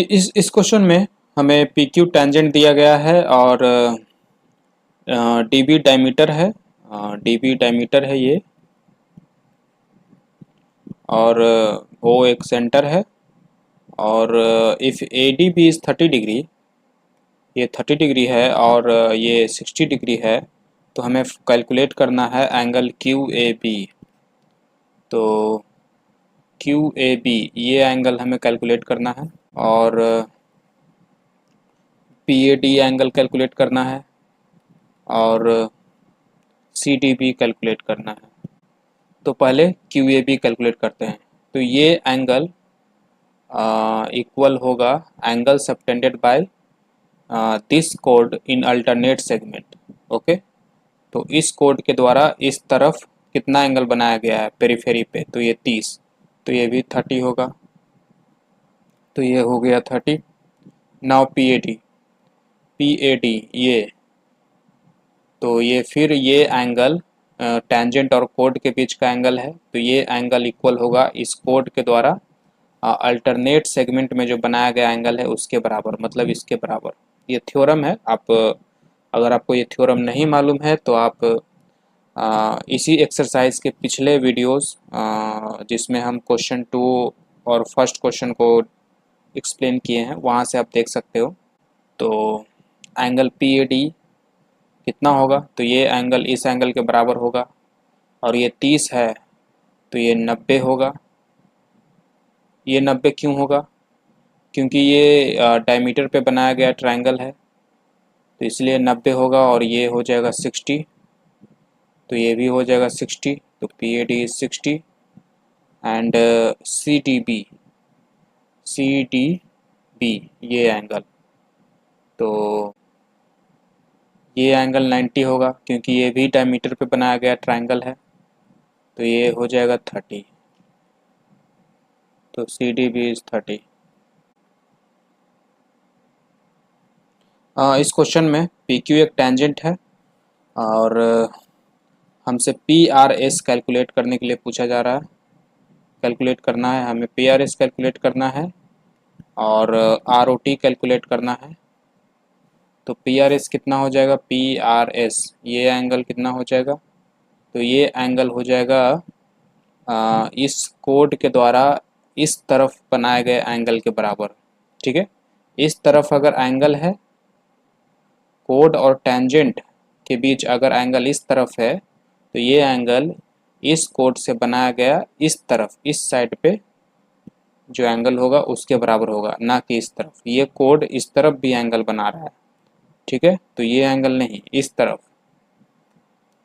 इस क्वेश्चन में हमें पी क्यू टेंजेंट दिया गया है और डी बी डायमीटर है। डी बी डायमीटर है ये, और ओ एक सेंटर है। और if A D B is 30 degree, ये 30 डिग्री है और ये 60 डिग्री है, तो हमें कैलकुलेट करना है एंगल क्यू ए बी। तो क्यू ए बी ये एंगल हमें कैलकुलेट करना है, और P A D angle calculate करना है, और सी डी बी कैलकुलेट करना है। तो पहले क्यू ए बी कैलकुलेट करते हैं। तो ये एंगल इक्वल होगा angle subtended by this code in alternate segment. Okay, तो इस कोड के द्वारा इस तरफ कितना एंगल बनाया गया है पेरीफेरी पे, तो ये 30, तो ये भी 30 होगा। तो ये हो गया 30। नाउ पी ए डी ये, तो ये फिर ये एंगल टेंजेंट और कोड के बीच का एंगल है, तो ये एंगल इक्वल होगा इस कोड के द्वारा अल्टरनेट सेगमेंट में जो बनाया गया एंगल है उसके बराबर, मतलब इसके बराबर। ये थ्योरम है। आप अगर आपको ये थ्योरम नहीं मालूम है तो आप इसी एक्सरसाइज के पिछले वीडियोस जिसमें हम क्वेश्चन 2 और फर्स्ट क्वेश्चन को एक्सप्लेन किए हैं, वहाँ से आप देख सकते हो। तो एंगल पी ए डी कितना होगा, तो ये एंगल इस एंगल के बराबर होगा, और ये 30 है तो ये 90 होगा। ये 90 क्यों होगा, क्योंकि ये डायमीटर पे बनाया गया ट्रायंगल है, तो इसलिए 90 होगा। और ये हो जाएगा 60, तो ये भी हो जाएगा 60। तो P A D is 60 and C D B ये एंगल, तो ये एंगल 90 होगा क्योंकि ये भी डायमीटर पे बनाया गया ट्रायंगल है, तो ये हो जाएगा 30। तो सी डी बी इज 30। इस क्वेश्चन में पी क्यू एक टेंजेंट है और हमसे पी आर एस कैलकुलेट करने के लिए पूछा जा रहा है। कैलकुलेट करना है हमें, पी आर एस कैलकुलेट करना है और आर ओ टी कैलकुलेट करना है। तो पी आर एस कितना हो जाएगा, पी आर एस ये एंगल कितना हो जाएगा, तो ये एंगल हो जाएगा इस कोड के द्वारा इस तरफ बनाए गए एंगल के बराबर। ठीक है, इस तरफ अगर एंगल है, कोड और टेंजेंट के बीच अगर एंगल इस तरफ है, तो ये एंगल इस कोड से बनाया गया इस तरफ, इस साइड पे जो एंगल होगा उसके बराबर होगा, ना कि इस तरफ। ये कोड इस तरफ भी एंगल बना रहा है, ठीक है, तो ये एंगल नहीं, इस तरफ।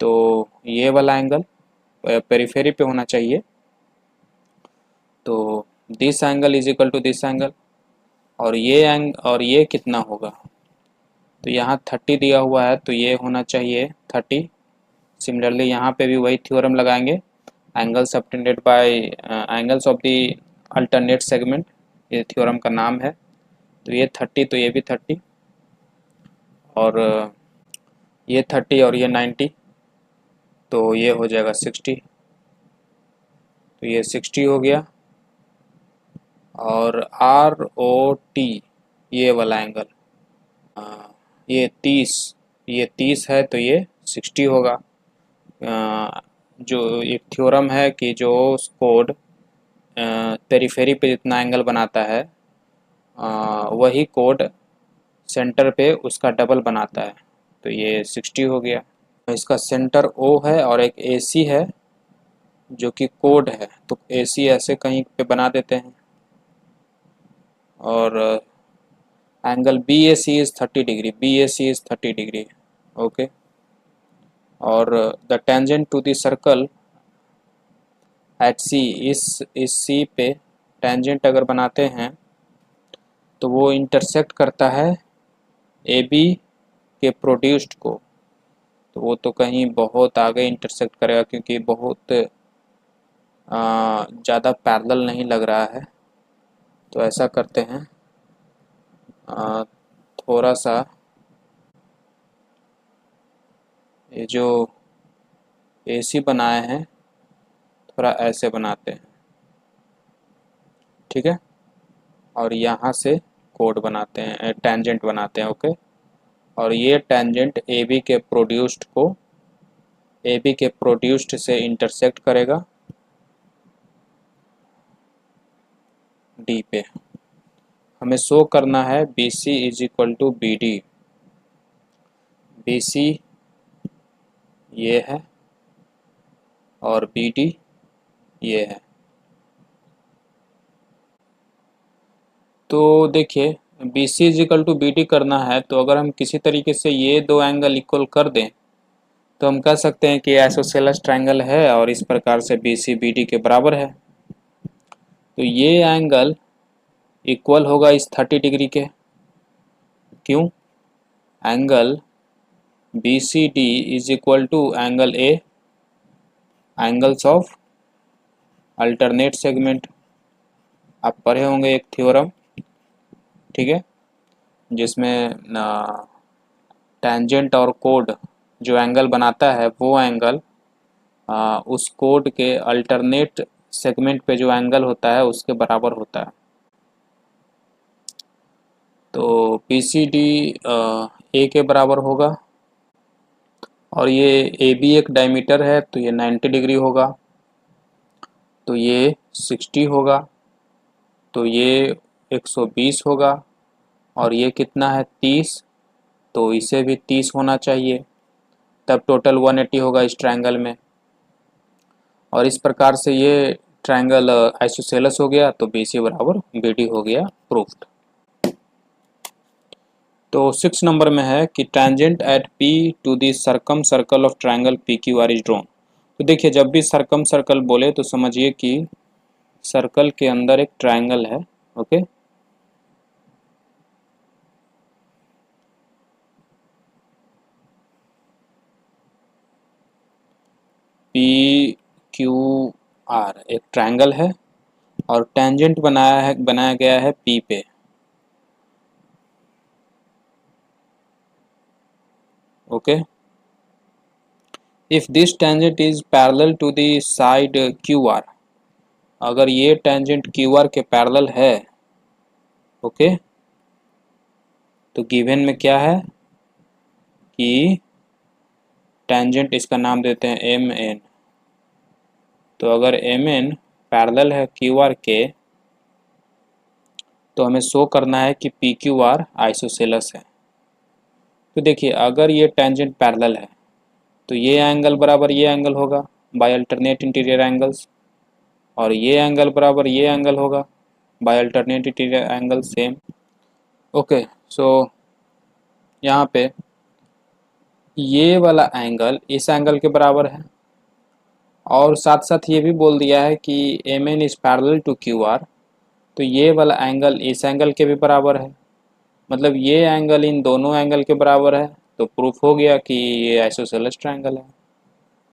तो ये वाला एंगल पेरीफेरी पे होना चाहिए। तो this angle is equal to this angle, और ये कितना होगा, तो यहाँ 30 दिया हुआ है तो ये होना चाहिए 30। सिमिलरली यहाँ पे भी वही थ्योरम लगाएंगे, angle subtended bye angles of the alternate segment, ये थ्योरम का नाम है। तो ये 30, तो ये भी 30, और ये 30 और ये 90, तो ये हो जाएगा 60। तो ये 60 हो गया। और आर ओ टी ये वाला एंगल, ये 30 है तो ये 60 होगा। जो एक थ्योरम है कि जो कोड पेरीफेरी पे जितना एंगल बनाता है वही कोड सेंटर पे उसका डबल बनाता है, तो ये 60 हो गया। इसका सेंटर ओ है और एक ए सी है जो कि कोड है, तो ए सी ऐसे कहीं पे बना देते हैं। और angle B A C is 30 degree, B A C is 30 degree. Okay, और the tangent to the circle at C, इस सी पे टेंजेंट अगर बनाते हैं तो वो इंटरसेक्ट करता है ए बी के प्रोड्यूस्ड को, तो वो तो कहीं बहुत आगे इंटरसेक्ट करेगा क्योंकि बहुत ज़्यादा पैरेलल नहीं लग रहा है। तो ऐसा करते हैं, थोड़ा सा ये जो एसी बनाए हैं थोड़ा ऐसे बनाते हैं, ठीक है, और यहाँ से कोड बनाते हैं, टेंजेंट बनाते हैं। ओके, और ये टेंजेंट ए बी के प्रोड्यूस्ड से इंटरसेक्ट करेगा डी पे। हमें शो करना है B C is equal to B D. B C ये है और बी डी ये है। तो देखिए, B C is equal to B D करना है, तो अगर हम किसी तरीके से ये दो एंगल इक्वल कर दें तो हम कह सकते हैं कि आइसोसेलेस ट्रायंगल है और इस प्रकार से बी सी बी डी के बराबर है। तो ये एंगल इक्वल होगा इस 30 डिग्री के। क्यों? Angle B C D is equal to angle A, angles of alternate segment. आप पढ़े होंगे एक थ्योरम, ठीक है, जिसमें टेंजेंट और कोड जो एंगल बनाता है वो एंगल उस कोड के अल्टरनेट सेगमेंट पे जो एंगल होता है उसके बराबर होता है। तो पी सी डी ए के बराबर होगा और ये ए बी एक डायमीटर है तो ये 90 डिग्री होगा, तो ये 60 होगा, तो ये 120 होगा और ये कितना है 30, तो इसे भी 30 होना चाहिए, तब टोटल 180 होगा इस ट्रायंगल में। और इस प्रकार से ये ट्रायंगल आइसोसेलेस हो गया, तो बी सी बराबर बी डी हो गया प्रूफ्ड। तो 6 नंबर में है कि tangent at P to the circumcircle of triangle P Q R is drawn. तो देखिए, जब भी सरकम सर्कल बोले तो समझिए कि सर्कल के अंदर एक ट्रायंगल है। ओके, पी क्यू आर एक ट्रायंगल है और टेंजेंट बनाया गया है पी पे। Okay, if this tangent is parallel to the side Q R, अगर ये टेंजेंट क्यू आर के पैरेलल है, ओके, तो गिवन में क्या है कि टेंजेंट, इसका नाम देते हैं एम एन। तो अगर एम एन पैरेलल है क्यू आर के, तो हमें शो करना है कि पी क्यू आर आइसोसेलेस है। तो देखिए, अगर ये टेंजेंट पैरेलल है तो ये एंगल बराबर ये एंगल होगा बाय अल्टरनेट इंटीरियर एंगल्स, और ये एंगल बराबर ये एंगल होगा by alternate interior angle same. Okay, so यहाँ पे ये वाला एंगल इस एंगल के बराबर है और साथ साथ ये भी बोल दिया है कि M N is parallel to Q R, तो ये वाला एंगल इस एंगल के भी बराबर है, मतलब ये एंगल इन दोनों एंगल के बराबर है। तो प्रूफ हो गया कि ये आइसोसेलेस ट्रायंगल है।